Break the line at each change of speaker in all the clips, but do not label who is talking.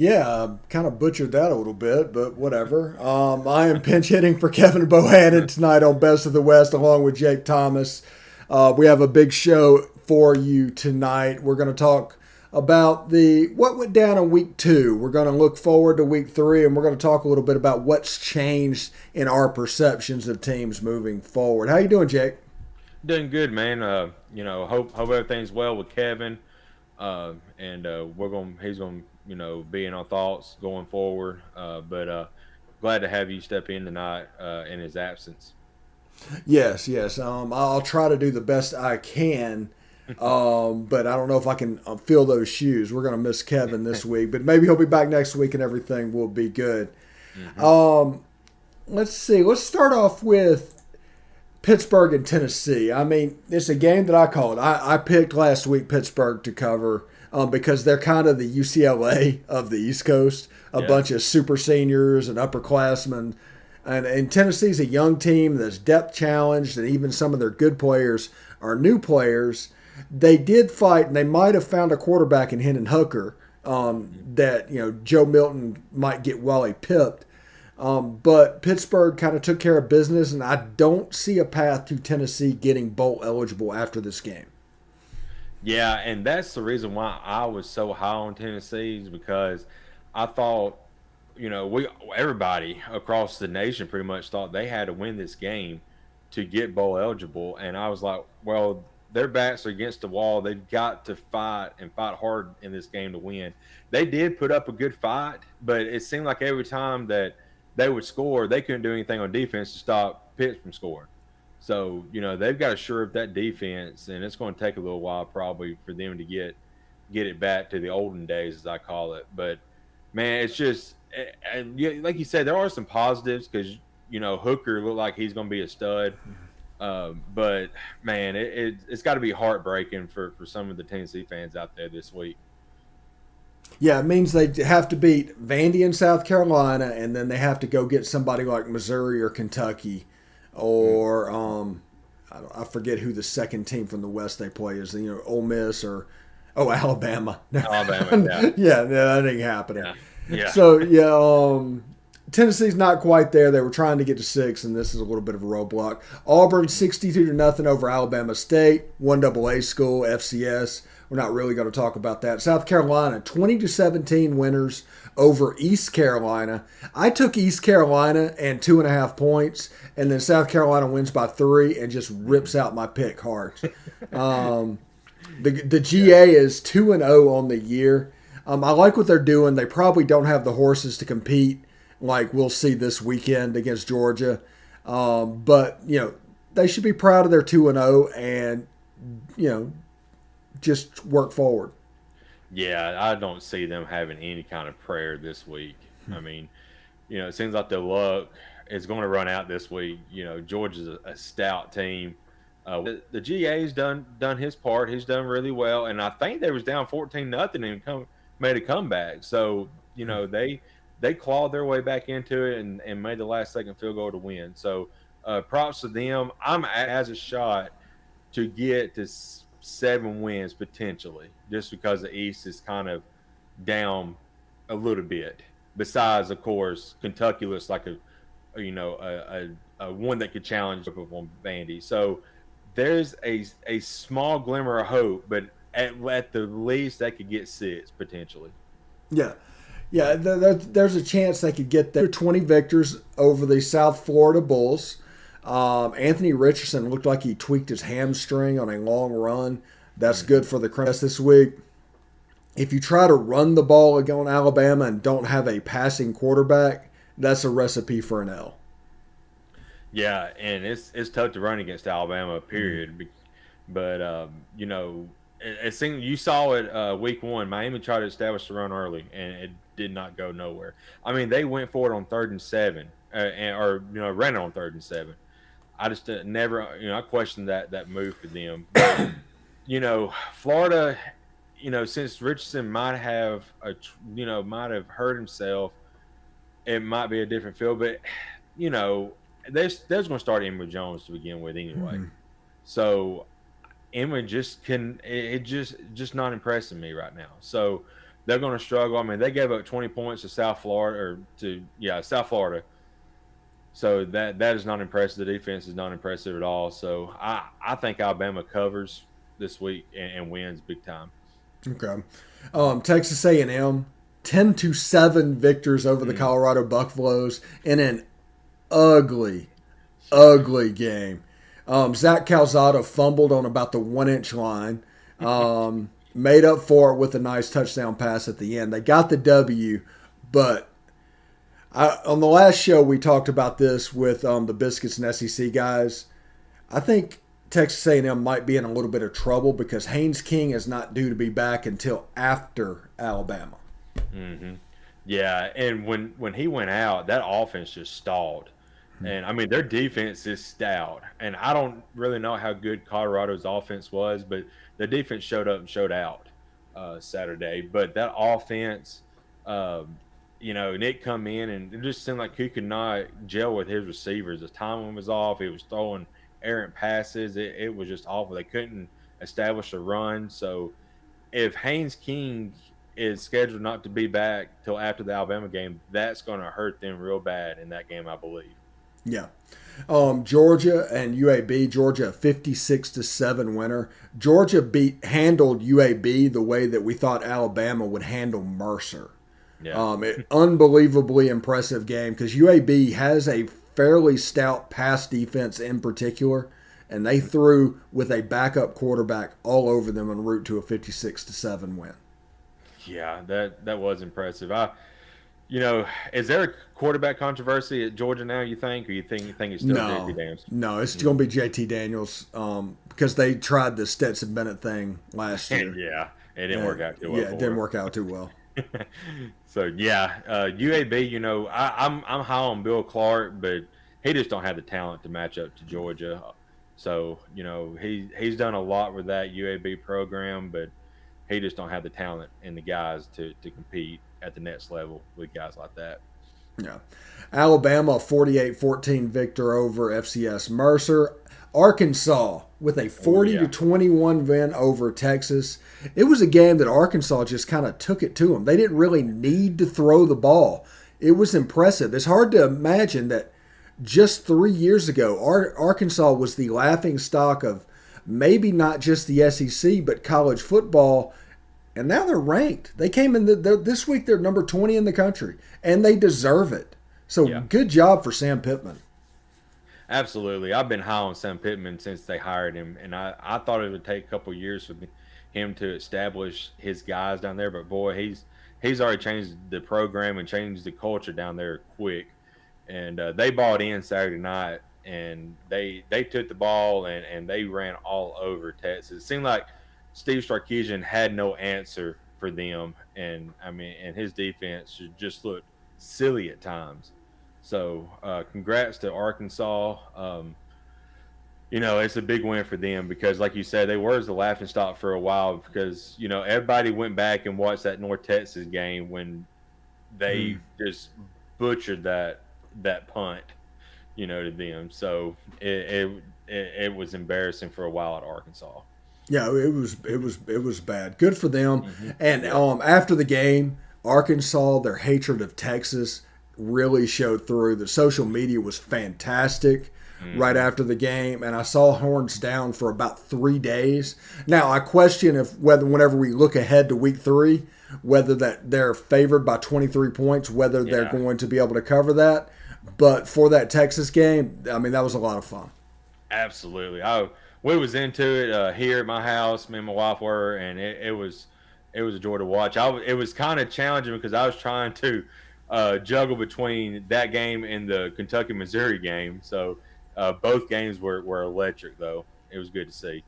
Yeah, kind of butchered that a little bit, but whatever. I am pinch hitting for Kevin Bohannon tonight on Best of the West, along with Jake Thomas. We have a big show for you tonight. We're going to talk about the what went down in week 2. We're going to look forward to week 3, and we're going to talk a little bit about what's changed in our perceptions of teams moving forward. How you doing, Jake?
Doing good, man. Hope everything's well with Kevin. And he's gonna be in our thoughts going forward. But glad to have you step in tonight in his absence.
Yes, yes. I'll try to do the best I can, but I don't know if I can fill those shoes. We're going to miss Kevin this week, but maybe he'll be back next week and everything will be good.
Mm-hmm.
Let's see. Let's start off with Pittsburgh and Tennessee. I mean, it's a game that I called. I picked last week Pittsburgh to cover because they're kind of the UCLA of the East Coast, a bunch of super seniors and upperclassmen. And Tennessee's a young team that's depth challenged, and even some of their good players are new players. They did fight, and they might have found a quarterback in Hendon Hooker that Joe Milton might get Wally pipped. But Pittsburgh kind of took care of business, and I don't see a path to Tennessee getting bowl eligible after this game.
Yeah, and that's the reason why I was so high on Tennessee is because I thought, everybody across the nation pretty much thought they had to win this game to get bowl eligible, and I was like, well, their backs are against the wall. They've got to fight and fight hard in this game to win. They did put up a good fight, but it seemed like every time that they would score, they couldn't do anything on defense to stop Pitt from scoring. So, they've got to shore up that defense, and it's going to take a little while probably for them to get it back to the olden days, as I call it. But, man, it's just and like you said, there are some positives because, Hooker looked like he's going to be a stud. But, man, it's got to be heartbreaking for some of the Tennessee fans out there this week.
Yeah, it means they have to beat Vandy in South Carolina, and then they have to go get somebody like Missouri or Kentucky, or I forget who the second team from the West they play is. Ole Miss or Alabama.
Alabama,
Yeah, that ain't happening.
Yeah.
So yeah, Tennessee's not quite there. They were trying to get to 6, and this is a little bit of a roadblock. Auburn 62-0 over Alabama State, 1AA school, FCS. We're not really going to talk about that. South Carolina 20-17 winners over East Carolina. I took East Carolina and 2.5 points, and then South Carolina wins by 3 and just rips out my pick hard. The GA is 2-0 on the year. I like what they're doing. They probably don't have the horses to compete like we'll see this weekend against Georgia. But, they should be proud of their 2-0 and, just work forward.
Yeah, I don't see them having any kind of prayer this week. I mean, it seems like the luck is going to run out this week. Georgia's a stout team. The GA's done his part. He's done really well, and I think they was down 14-0 and made a comeback. So they clawed their way back into it and made the last second field goal to win. So props to them. I'm as a shot to get to 7 wins potentially, just because the East is kind of down a little bit. Besides, of course, Kentucky looks like a one that could challenge on Vandy. So there's a small glimmer of hope, but at the least they could get 6 potentially.
Yeah. Yeah, there's a chance they could get there. 20 victors over the South Florida Bulls. Anthony Richardson looked like he tweaked his hamstring on a long run. That's good for the Crimson this week. If you try to run the ball against Alabama and don't have a passing quarterback, that's a recipe for an L.
Yeah, and it's tough to run against Alabama, period. But it seemed you saw it week 1. Miami tried to establish the run early, and it did not go nowhere. I mean, they went for it on 3rd and 7, ran it on 3rd and 7. I just never, I questioned that move for them. But, Florida, since Richardson might have hurt himself, it might be a different feel. But, they're going to start Emory Jones to begin with anyway. Mm-hmm. So Emory just not impressing me right now. So they're going to struggle. I mean, they gave up 20 points to South Florida South Florida. So that is not impressive. The defense is not impressive at all. So I think Alabama covers this week and wins big time.
Okay. Texas A&M 10-7 victors over the Colorado Buffaloes in an ugly game. Zach Calzada fumbled on about the 1-inch line. Made up for it with a nice touchdown pass at the end. They got the W, but on the last show we talked about this with the Biscuits and SEC guys. I think Texas A&M might be in a little bit of trouble because Haynes King is not due to be back until after Alabama.
Mm-hmm. Yeah, and when he went out, that offense just stalled. And, I mean, their defense is stout. And I don't really know how good Colorado's offense was, but the defense showed up and showed out Saturday. But that offense, Nick come in, and it just seemed like he could not gel with his receivers. The timing was off. He was throwing errant passes. It was just awful. They couldn't establish a run. So if Haynes King is scheduled not to be back till after the Alabama game, that's going to hurt them real bad in that game, I believe.
Yeah. Georgia and UAB. Georgia a 56-7 winner. Georgia handled UAB the way that we thought Alabama would handle Mercer.
Yeah.
Unbelievably impressive game because UAB has a fairly stout pass defense in particular, and they threw with a backup quarterback all over them en route to a 56-7 win.
Yeah, that was impressive. Is there a quarterback controversy at Georgia now, you think, or you think it's still JT Daniels?
No, it's going to be JT Daniels because they tried the Stetson Bennett thing last year.
Yeah, it didn't work out too well.
Yeah, it didn't work out too well.
So UAB, I'm high on Bill Clark, but he just don't have the talent to match up to Georgia. So he's done a lot with that UAB program, but he just don't have the talent and the guys to compete at the next level with guys like that.
Yeah. Alabama 48-14 victor over FCS Mercer. Arkansas with a 40-21 win over Texas. It was a game that Arkansas just kind of took it to them. They didn't really need to throw the ball. It was impressive. It's hard to imagine that just 3 years ago, Arkansas was the laughingstock of maybe not just the SEC, but college football. And now they're ranked. They came in this week. They're number 20 in the country, and they deserve it. So Good job for Sam Pittman.
Absolutely. I've been high on Sam Pittman since they hired him, and I thought it would take a couple years for him to establish his guys down there. But boy, he's already changed the program and changed the culture down there quick. And they bought in Saturday night, and they took the ball and they ran all over Texas. It seemed like Steve Sarkisian had no answer for them, and his defense just looked silly at times. So, congrats to Arkansas. It's a big win for them because, like you said, they were the laughingstock for a while because everybody went back and watched that North Texas game when they just butchered that punt, to them. So it was embarrassing for a while at Arkansas.
Yeah, it was bad. Good for them. Mm-hmm. And after the game, Arkansas, their hatred of Texas really showed through. The social media was fantastic right after the game, and I saw horns down for about 3 days. Now, I question whenever we look ahead to week 3, whether that they're favored by 23 points, whether they're going to be able to cover that. But for that Texas game, that was a lot of fun.
Absolutely. We was into it here at my house. Me and my wife were, and it was a joy to watch. It was kind of challenging because I was trying to juggle between that game and the Kentucky-Missouri game. So both games were electric, though. It was good to see.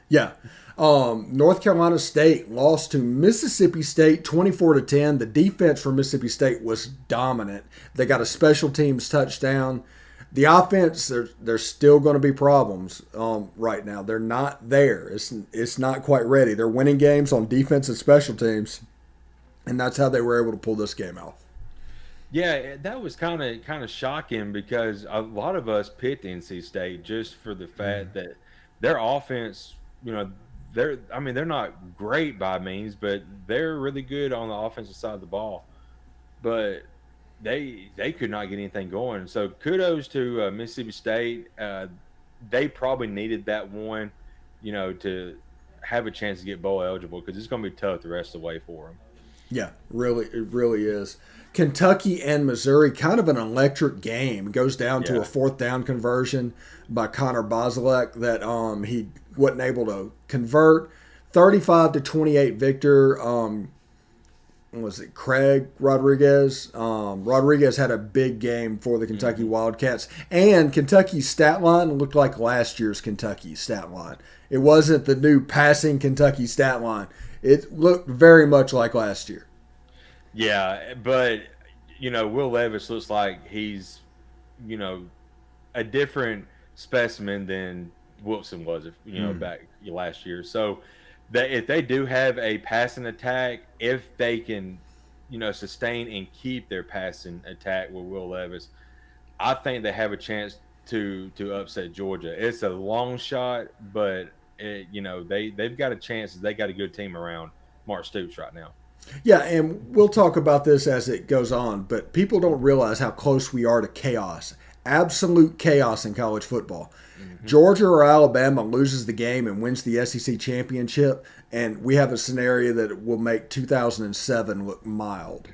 Yeah. North Carolina State lost to Mississippi State 24-10. The defense for Mississippi State was dominant. They got a special teams touchdown. The offense, there's still going to be problems right now. They're not there. It's not quite ready. They're winning games on defense and special teams, and that's how they were able to pull this game off.
Yeah, that was kind of shocking because a lot of us picked NC State just for the fact that their offense, they're not great by means, but they're really good on the offensive side of the ball. But they could not get anything going. So kudos to Mississippi State. They probably needed that one, to have a chance to get bowl eligible because it's going to be tough the rest of the way for them.
Yeah, really, it really is. Kentucky and Missouri, kind of an electric game. It goes down to
Yeah.
a fourth down conversion by Connor Bazelak that he wasn't able to convert. 35-28 victor. Was it Craig Rodriguez? Rodriguez had a big game for the Kentucky Wildcats. And Kentucky's stat line looked like last year's Kentucky stat line. It wasn't the new passing Kentucky stat line. It looked very much like last year.
Yeah, but Will Levis looks like he's a different specimen than Wilson was, back last year. So that if they do have a passing attack, if they can, sustain and keep their passing attack with Will Levis, I think they have a chance to upset Georgia. It's a long shot, but they've got a chance. They got a good team around Mark Stoops right now.
Yeah, and we'll talk about this as it goes on, but people don't realize how close we are to chaos. Absolute chaos in college football. Georgia or Alabama loses the game and wins the SEC championship, and we have a scenario that will make 2007 look mild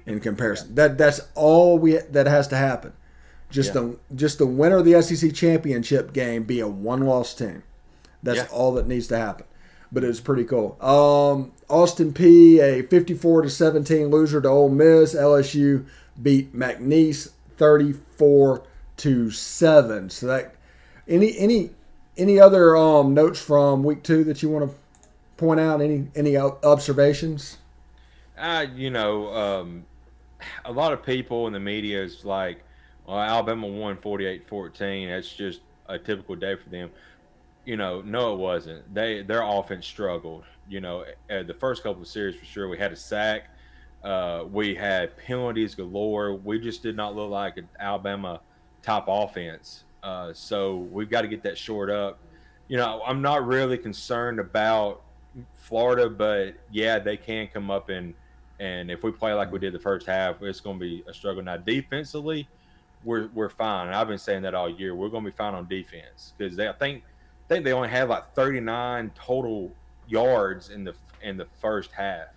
in comparison. That's all that has to happen. Just the winner of the SEC championship game be a one-loss team. That's all that needs to happen. But it was pretty cool. Austin Peay, a 54-17 loser to Ole Miss. LSU beat McNeese 34-7. So that any other notes from week 2 that you want to point out? Any observations?
A lot of people in the media is like, well, Alabama won 48-14. That's just a typical day for them. No, it wasn't. Their offense struggled. The first couple of series for sure. We had a sack. We had penalties galore. We just did not look like an Alabama top offense. So we've got to get that shored up. I'm not really concerned about Florida, but yeah, they can come up and if we play like we did the first half, it's going to be a struggle. Now defensively, we're fine. And I've been saying that all year. We're going to be fine on defense because I think they only had like 39 total yards in the first half,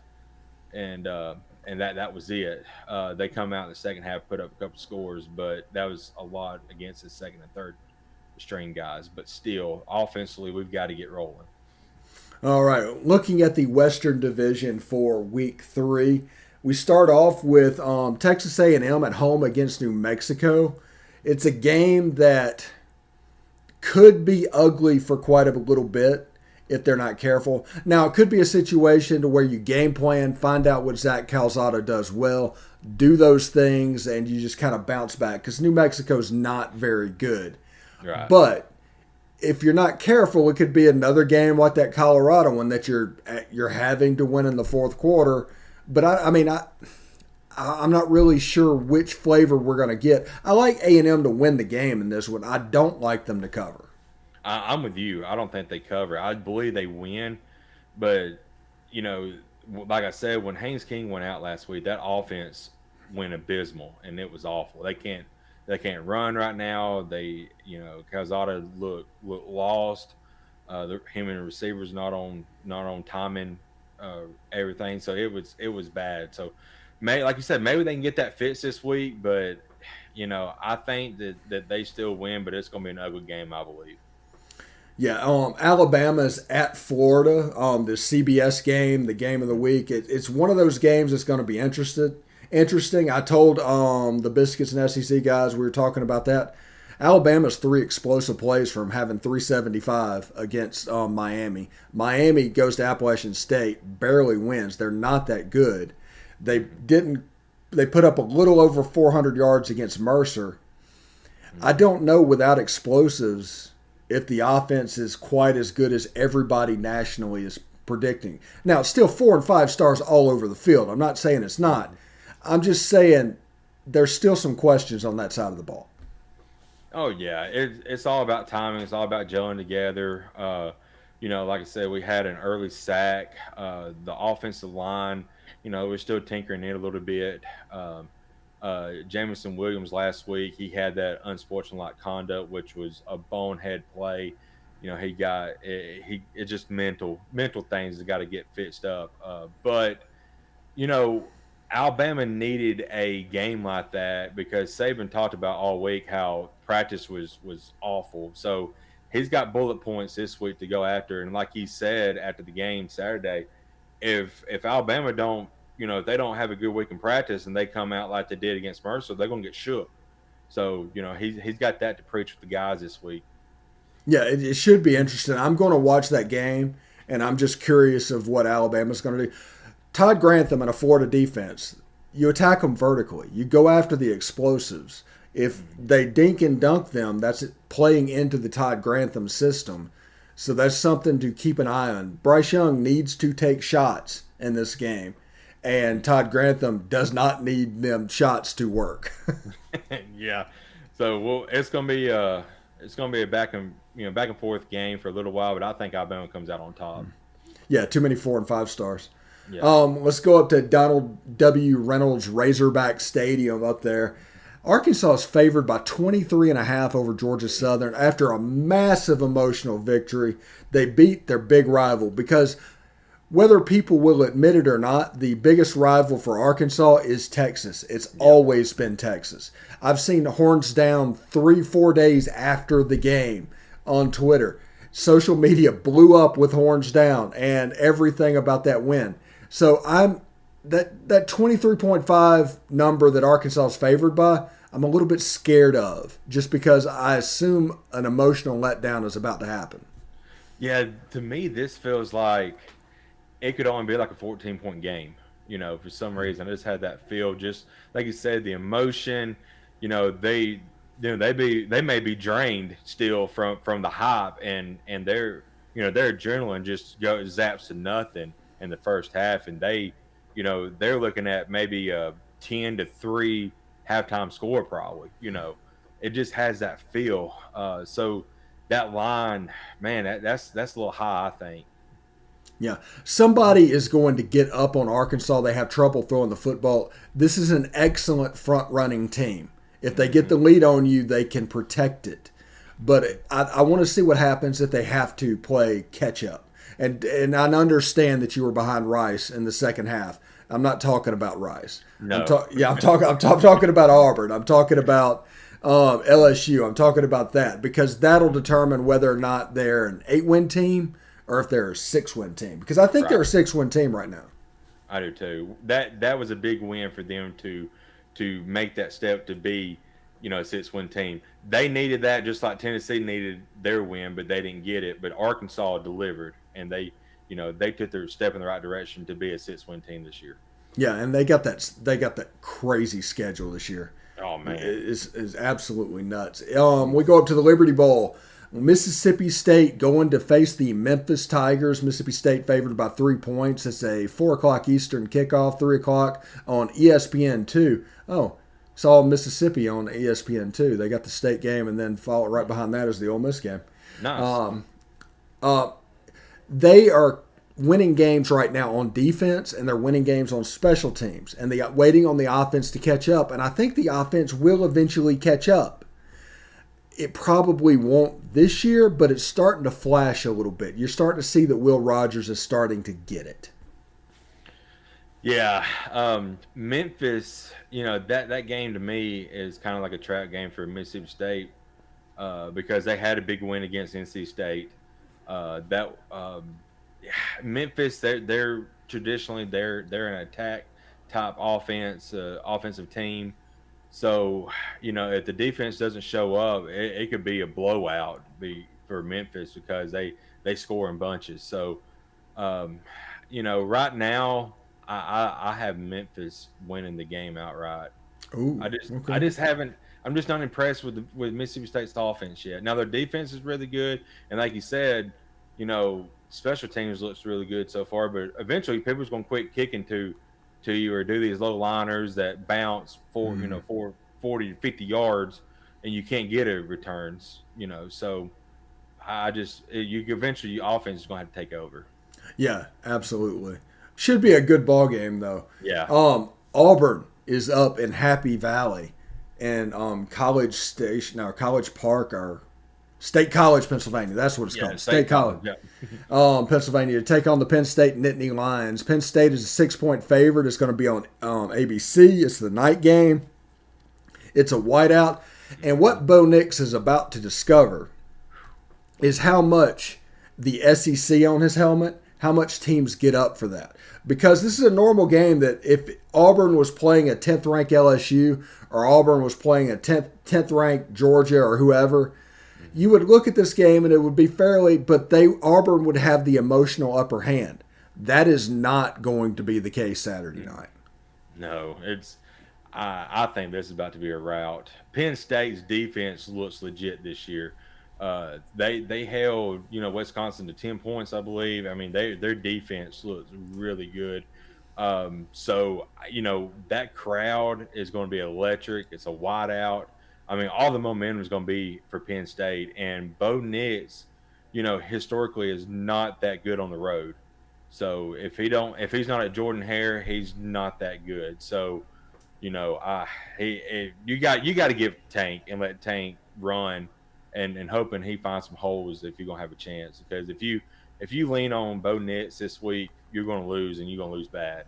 and that was it. They come out in the second half, put up a couple scores, but that was a lot against the second and third string guys. But still, offensively, we've got to get rolling.
All right, looking at the Western Division for Week 3, we start off with Texas A&M at home against New Mexico. It's a game that could be ugly for quite a little bit if they're not careful. Now, it could be a situation to where you game plan, find out what Zach Calzada does well, do those things, and you just kind of bounce back because New Mexico's not very good.
Right.
But if you're not careful, it could be another game like that Colorado one that you're having to win in the fourth quarter. But I'm not really sure which flavor we're going to get. I like A&M to win the game in this one. I don't like them to cover.
I'm with you. I don't think they cover. I believe they win. But, like I said, when Haynes King went out last week, that offense went abysmal, and it was awful. They can't run right now. Calzada look lost. Him and the receivers not on timing everything. So it was bad. So like you said, maybe they can get that fixed this week, but I think that they still win, but it's going to be an ugly game, I believe.
Yeah, Alabama's at Florida. The CBS game, the game of the week. It's one of those games that's going to be interesting. I told the Biscuits and SEC guys, we were talking about that. Alabama's 3 explosive plays from having 375 against Miami. Miami goes to Appalachian State, barely wins. They're not that good. They put up a little over 400 yards against Mercer. I don't know without explosives if the offense is quite as good as everybody nationally is predicting. Now, it's still 4 and 5 stars all over the field. I'm not saying it's not. I'm just saying there's still some questions on that side of the ball.
Oh, yeah. It's all about timing. It's all about gelling together. Like I said, we had an early sack. The offensive line, we're still tinkering it a little bit. Jamison Williams last week, he had that unsportsmanlike conduct, which was a bonehead play. He got it's just mental things that got to get fixed up. But you know, Alabama needed a game like that because Saban talked about all week how practice was awful. So he's got bullet points this week to go after. And like he said after the game Saturday, if Alabama don't, if they don't have a good week in practice and they come out like they did against Mercer, they're gonna get shook. So he's got that to preach with the guys this week.
Yeah, it should be interesting. I'm going to watch that game, and I'm just curious of what Alabama's going to do. Todd Grantham in a Florida defense, you attack them vertically. You go after the explosives. If they dink and dunk them, that's playing into the Todd Grantham system. So that's something to keep an eye on. Bryce Young needs to take shots in this game, and Todd Grantham does not need them shots to work.
Yeah. So it's gonna be a back and forth game for a little while, but I think Alabama comes out on top.
Yeah, too many 4 and 5 stars.
Yeah.
Let's go up to Donald W. Reynolds Razorback Stadium up there. Arkansas is favored by 23.5 over Georgia Southern after a massive emotional victory. They beat their big rival because whether people will admit it or not, the biggest rival for Arkansas is Texas. It's always been Texas. I've seen horns down 3-4 days after the game on Twitter. Social media blew up with horns down and everything about that win. So I'm that 23.5 number that Arkansas is favored by, I'm a little bit scared of just because I assume an emotional letdown is about to happen.
Yeah, to me this feels like it could only be like a 14-point game. For some reason, I just had that feel. Just like you said, the emotion. They, they may be drained still from the hype, and their adrenaline just zaps to nothing in the first half, and they're looking at maybe a 10-3 halftime score probably. It just has that feel. So that line, man, that's a little high, I think.
Yeah, somebody is going to get up on Arkansas. They have trouble throwing the football. This is an excellent front running team. If they get the lead on you, they can protect it. But I want to see what happens if they have to play catch up. And I understand that you were behind Rice in the second half. I'm not talking about Rice.
No.
I'm talking about Auburn. I'm talking about LSU. I'm talking about that because that'll determine whether or not they're an 8-win team or if they're a 6-win team. Because I think they're a 6-win team right now.
I do too. That was a big win for them to make that step to be, a 6-win team. They needed that just like Tennessee needed their win, but they didn't get it. But Arkansas delivered, and they took their step in the right direction to be a 6-win team this year.
Yeah, and they got that crazy schedule this year.
Oh man,
is absolutely nuts. We go up to the Liberty Bowl. Mississippi State going to face the Memphis Tigers. Mississippi State favored by 3 points. It's a 4 o'clock Eastern kickoff, 3 o'clock on ESPN2. Oh, saw Mississippi on ESPN2. They got the state game, and then follow right behind that is the Ole Miss game.
Nice.
They are winning games right now on defense, and they're winning games on special teams. And they got waiting on the offense to catch up. And I think the offense will eventually catch up. It probably won't this year, but it's starting to flash a little bit. You're starting to see that Will Rogers is starting to get it.
Yeah, Memphis. That game to me is kind of like a trap game for Mississippi State because they had a big win against NC State. Memphis, they're traditionally they're an attack type offensive team. So, if the defense doesn't show up, it could be a blowout for Memphis because they score in bunches. So, right now, I have Memphis winning the game outright.
Ooh,
I just haven't. I'm just not impressed with Mississippi State's offense yet. Now their defense is really good, and like you said, special teams looks really good so far. But eventually, people's going to quit kicking to you or do these low liners that bounce for 40 to 50 yards and you can't get it returns. So you eventually your offense is going to have to take over.
Yeah, absolutely. Should be a good ball game though.
Yeah.
Auburn is up in Happy Valley, and College Station or College Park or State College, Pennsylvania. That's what it's
Yeah,
called. State
State
College,
College. Yeah.
Pennsylvania, to take on the Penn State Nittany Lions. Penn State is a 6-point favorite. It's going to be on ABC. It's the night game. It's a whiteout. And what Bo Nix is about to discover is how much the SEC on his helmet, how much teams get up for that. Because this is a normal game that if Auburn was playing a 10th ranked LSU or Auburn was playing a 10th ranked Georgia or whoever, you would look at this game and it would be fairly, but Auburn would have the emotional upper hand. That is not going to be the case Saturday night.
No, I think this is about to be a rout. Penn State's defense looks legit this year. They held Wisconsin to 10 points, I believe. I mean, their defense looks really good. So that crowd is going to be electric. It's a whiteout. I mean, all the momentum is going to be for Penn State, and Bo Nix, historically is not that good on the road. So if he's not at Jordan Hare, he's not that good. So you got to give Tank and let Tank run, and hoping he finds some holes if you're gonna have a chance. Because if you lean on Bo Nix this week, you're gonna lose, and you're gonna lose bad.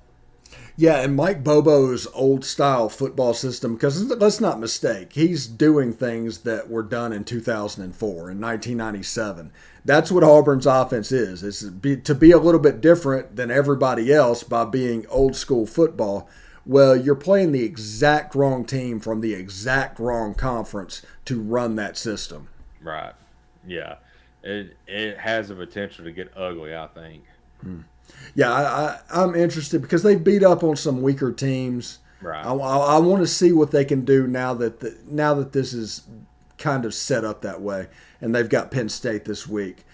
Yeah, and Mike Bobo's old style football system, because let's not mistake, he's doing things that were done in 2004 and 1997. That's what Auburn's offense is. It's to be a little bit different than everybody else by being old school football. Well, you're playing the exact wrong team from the exact wrong conference to run that system.
Right. Yeah. It has the potential to get ugly, I think.
Yeah, I'm interested because they beat up on some weaker teams.
Right.
I want to see what they can do now that this is kind of set up that way, and they've got Penn State this week.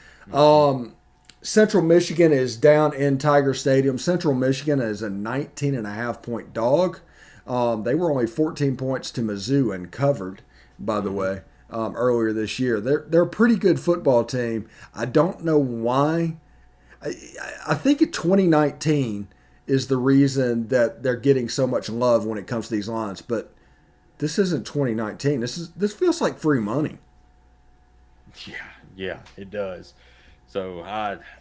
Central Michigan is down in Tiger Stadium. Central Michigan is a 19.5-point dog. They were only 14 points to Mizzou and covered, by the way, earlier this year. They're a pretty good football team. I don't know why. I think 2019 is the reason that they're getting so much love when it comes to these lines, but this isn't 2019. This feels like free money.
Yeah, it does. So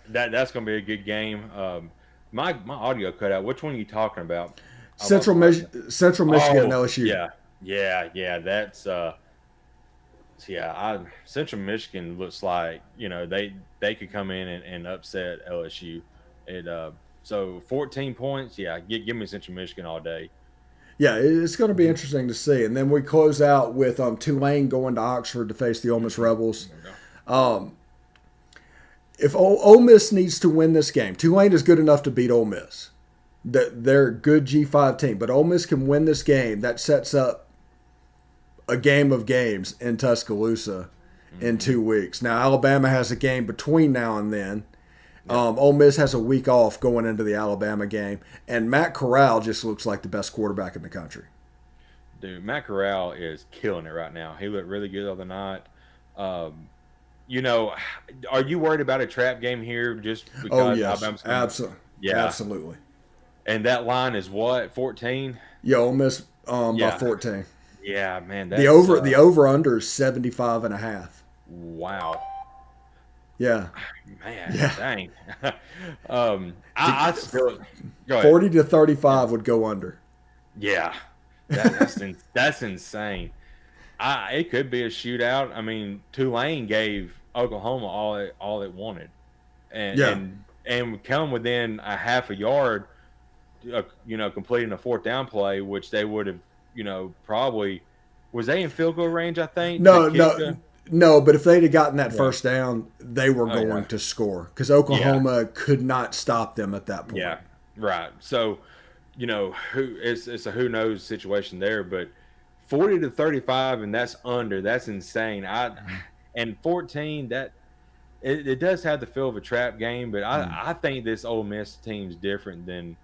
that's going to be a good game. My audio cut out. Which one are you talking about?
Central Michigan and LSU.
Yeah. That's Central Michigan looks like they could come in and upset LSU. So 14 points. Yeah, give me Central Michigan all day.
Yeah, it's going to be interesting to see. And then we close out with Tulane going to Oxford to face the Ole Miss Rebels. If Ole Miss needs to win this game, Tulane is good enough to beat Ole Miss. They're a good G5 team, but Ole Miss can win this game. That sets up a game of games in Tuscaloosa in 2 weeks. Now, Alabama has a game between now and then. Ole Miss has a week off going into the Alabama game, and Matt Corral just looks like the best quarterback in the country.
Dude, Matt Corral is killing it right now. He looked really good the other night. Are you worried about a trap game here just because Alabama's coming?
Absolutely.
And that line is what, 14?
Yeah, Ole Miss by 14.
Yeah, man.
The over under is 75.5.
Wow.
Yeah.
Man,
yeah.
Dang. I still go ahead.
40 to 35 would go under.
Yeah. That's insane. It could be a shootout. I mean, Tulane gave Oklahoma all it wanted. And come within a half a yard, completing a fourth down play, which they would have, probably was they in field goal range, I think?
No, but if they'd have gotten that first down, they were going to score because Oklahoma could not stop them at that point.
Yeah, right. So, it's a who knows situation there, but 40 to 35, and that's under. That's insane. And 14, that it does have the feel of a trap game, but I think this Ole Miss team's different than,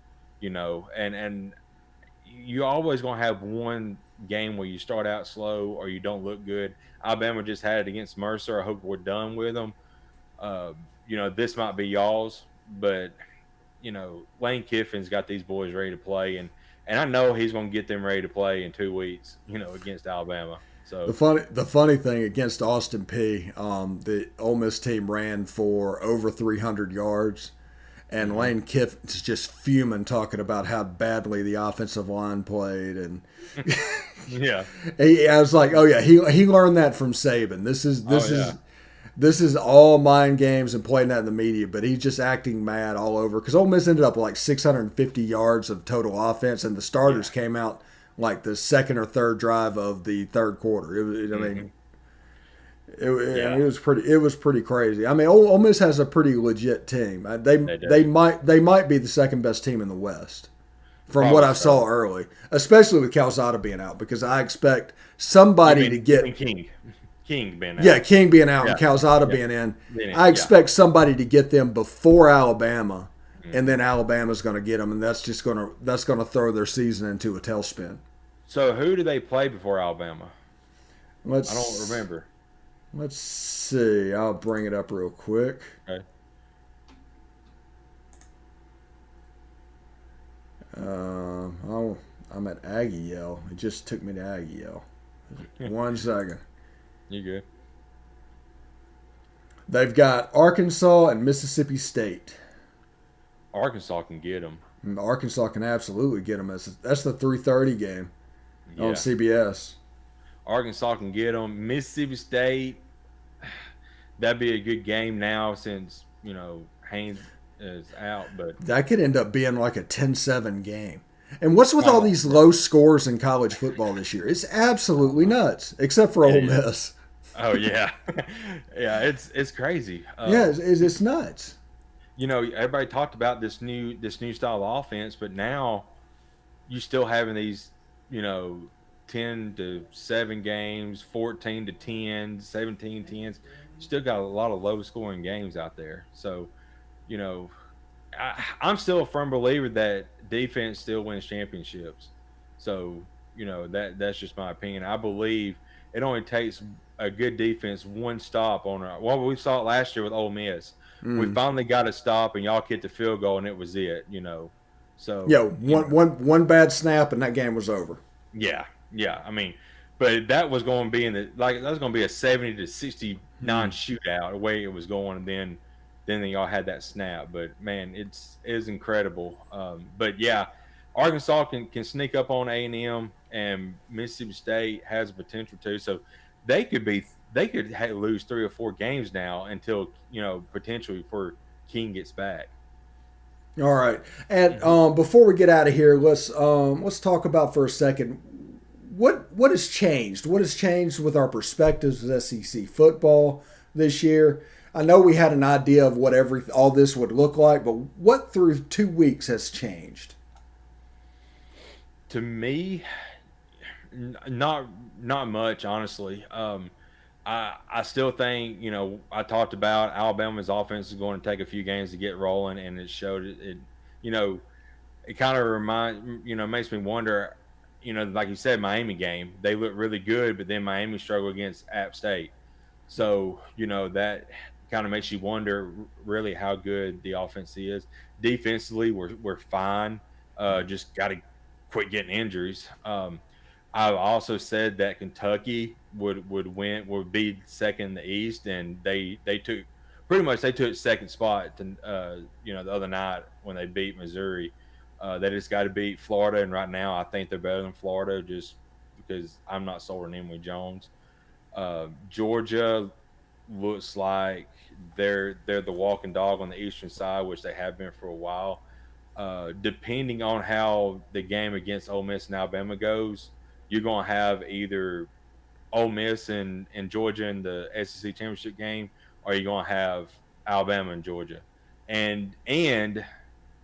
and you always gonna have one game where you start out slow or you don't look good. Alabama just had it against Mercer. I hope we're done with them. This might be y'all's, but Lane Kiffin's got these boys ready to play, and I know he's going to get them ready to play in 2 weeks, against Alabama. So
The funny thing against Austin Peay, the Ole Miss team ran for over 300 yards, and Lane Kiffin's just fuming, talking about how badly the offensive line played, and
yeah,
I was like, oh yeah, he learned that from Saban. This is all mind games and playing that in the media, but he's just acting mad all over because Ole Miss ended up with like 650 yards of total offense, and the starters came out like the second or third drive of the third quarter. It was pretty crazy. I mean, Ole Miss has a pretty legit team. They might be the second best team in the West from
Probably
what I
so.
saw early, especially with Calzada being out, because I expect somebody to get
King being out.
Yeah, King being out and
Yeah.
Calzada being in. I expect somebody to get them before Alabama, and then Alabama's going to get them, and that's going to throw their season into a tailspin.
So who do they play before Alabama?
I
I don't remember.
Let's see. I'll bring it up real quick.
Okay.
I'm at Aggie Yell. It just took me to Aggie Yell. 1 second.
You good?
They've got Arkansas and Mississippi State.
Arkansas can get them.
Arkansas can absolutely get them. That's the 3:30 game on
Yeah.
CBS.
Arkansas can get them. Mississippi State, that'd be a good game now since, Haynes is out. But
That could end up being like a 10-7 game. And what's with all these low scores in college football this year? It's absolutely nuts, except for Ole Miss.
oh yeah, yeah, it's crazy.
It's nuts.
Everybody talked about this new style of offense, but now you still having these, 10-7 games, 14-10, 17-10s. You still got a lot of low scoring games out there. So, I'm still a firm believer that defense still wins championships. So, that's just my opinion. I believe it only takes a good defense one stop on we saw it last year with Ole Miss. We finally got a stop, and y'all kicked the field goal, and it was it. So
one bad snap, and that game was over.
Yeah. I mean, but that was going to be that was going to be a 70-69 shootout the way it was going, and then y'all had that snap. But man, it is incredible. But yeah, Arkansas can sneak up on A&M, and Mississippi State has the potential to. So they could lose 3 or 4 games now until potentially before King gets back.
All right, and before we get out of here, let's talk about for a second what has changed. What has changed with our perspectives with SEC football this year? I know we had an idea of what all this would look like, but what through 2 weeks has changed?
To me, not much, honestly. I still think, I talked about Alabama's offense is going to take a few games to get rolling, and it showed it. It kind of makes me wonder. Like you said, Miami game, they look really good, but then Miami struggled against App State. So that kind of makes you wonder really how good the offense is. Defensively, we're fine. Just got to quit getting injuries. I've also said that Kentucky would be second in the East, and they took second spot to, the other night when they beat Missouri. They just got to beat Florida, and right now I think they're better than Florida just because I'm not sold on Emily Jones. Georgia looks like they're the walking dog on the eastern side, which they have been for a while. Depending on how the game against Ole Miss and Alabama goes, you're going to have either Ole Miss and Georgia in the SEC championship game, or you're going to have Alabama and Georgia. And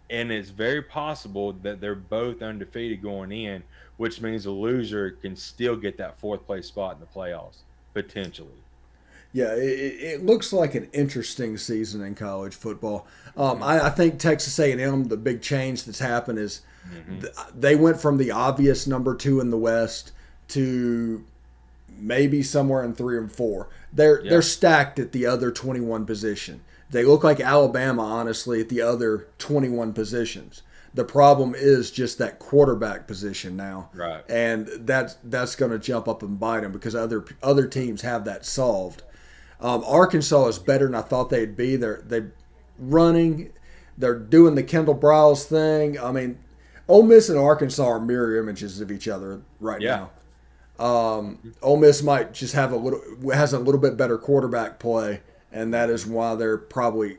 it's very possible that they're both undefeated going in, which means the loser can still get that 4th place spot in the playoffs, potentially.
Yeah, it looks like an interesting season in college football. I think Texas A&M, the big change that's happened is they went from the obvious number 2 in the West to maybe somewhere in 3 and 4. They're stacked at the other 21 position. They look like Alabama, honestly, at the other 21 positions. The problem is just that quarterback position now,
right?
And that's going to jump up and bite them because other teams have that solved. Arkansas is better than I thought they'd be. They're running, they're doing the Kendall Briles thing. I mean, Ole Miss and Arkansas are mirror images of each other right now. Ole Miss might just has a little bit better quarterback play, and that is why they're probably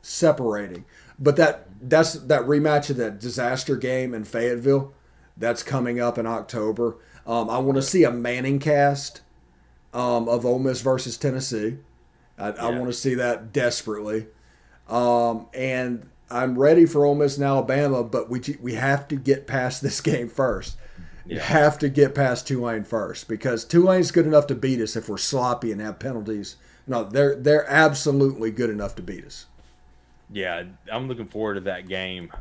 separating. But that's that rematch of that disaster game in Fayetteville. That's coming up in October. I want to see a Manning cast of Ole Miss versus Tennessee. I want to see that desperately. And I'm ready for Ole Miss and Alabama, but we have to get past this game first. You have to get past Tulane first because Tulane's good enough to beat us if we're sloppy and have penalties. No, they're absolutely good enough to beat us.
Yeah, I'm looking forward to that game.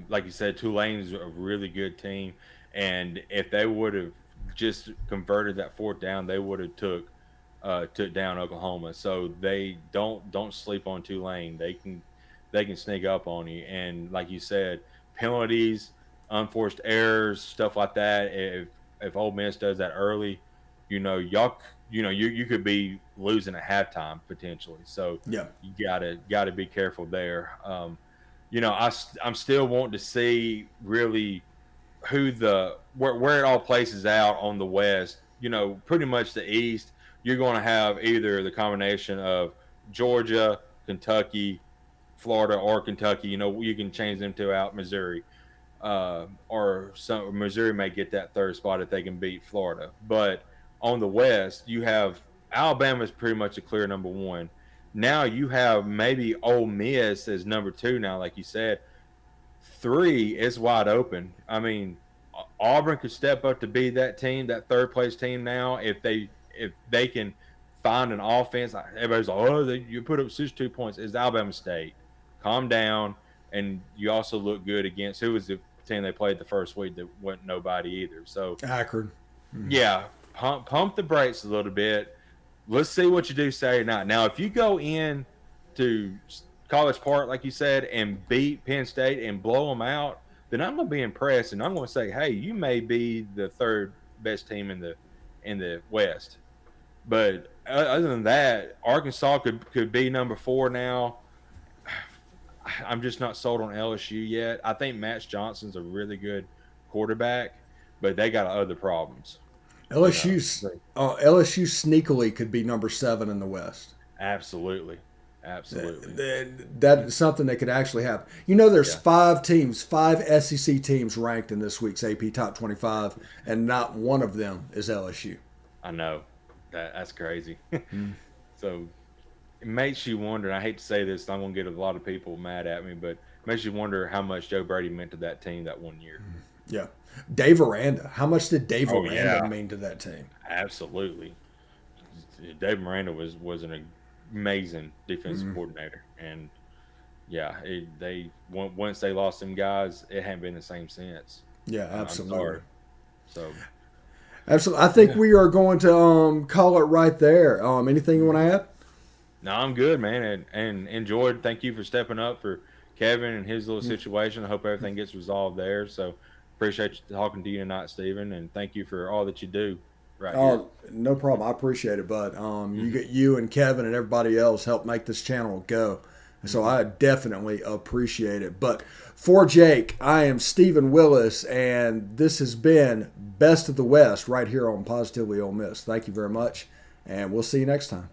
Like you said, Tulane's a really good team, and if they would have just converted that fourth down, they would have took down Oklahoma. So they don't sleep on Tulane. They can sneak up on you, and like you said, penalties, unforced errors, stuff like that. If Ole Miss does that early, you could be losing at halftime potentially. So you gotta be careful there. I'm still wanting to see really where it all places out on the West. Pretty much the East, you're going to have either the combination of Georgia, Kentucky, Florida, or Kentucky. You can change them to out Missouri. Or Missouri may get that third spot if they can beat Florida. But on the West, you have Alabama's pretty much a clear number one. Now you have maybe Ole Miss as number two now, like you said. 3 is wide open. I mean, Auburn could step up to be that team, that third place team now, if they can find an offense. Everybody's like, you put up 62 points. It's Alabama State. Calm down. And you also look good against who was the team they played the first week that wasn't nobody either. So
Akron.
Yeah, pump the brakes a little bit. Let's see what you do Saturday night. Now, if you go in to College Park, like you said, and beat Penn State and blow them out, then I'm going to be impressed, and I'm going to say, hey, you may be the third best team in the West. But other than that, Arkansas could be number 4 now. I'm just not sold on LSU yet. I think Max Johnson's a really good quarterback, but they got other problems.
LSU sneakily could be number 7 in the West.
Absolutely.
That's something that could actually happen. There's 5 SEC teams ranked in this week's AP Top 25, and not one of them is LSU.
I know. That's crazy. So it makes you wonder, and I hate to say this, I'm going to get a lot of people mad at me, but it makes you wonder how much Joe Brady meant to that team that one year.
Yeah. Dave Aranda. How much did Dave Aranda mean to that team?
Absolutely. Dave Aranda was an amazing defensive coordinator. And, once they lost them guys, it hadn't been the same since.
Yeah, absolutely.
So
absolutely. I think we are going to call it right there. Anything you want to add?
No, I'm good, man, and enjoyed. Thank you for stepping up for Kevin and his little situation. I hope everything gets resolved there. So appreciate you talking to you tonight, Stephen, and thank you for all that you do. Here.
No problem. I appreciate it, bud. You and Kevin and everybody else help make this channel go. So I definitely appreciate it. But for Jake, I am Stephen Willis, and this has been Best of the West right here on Positively Ole Miss. Thank you very much, and we'll see you next time.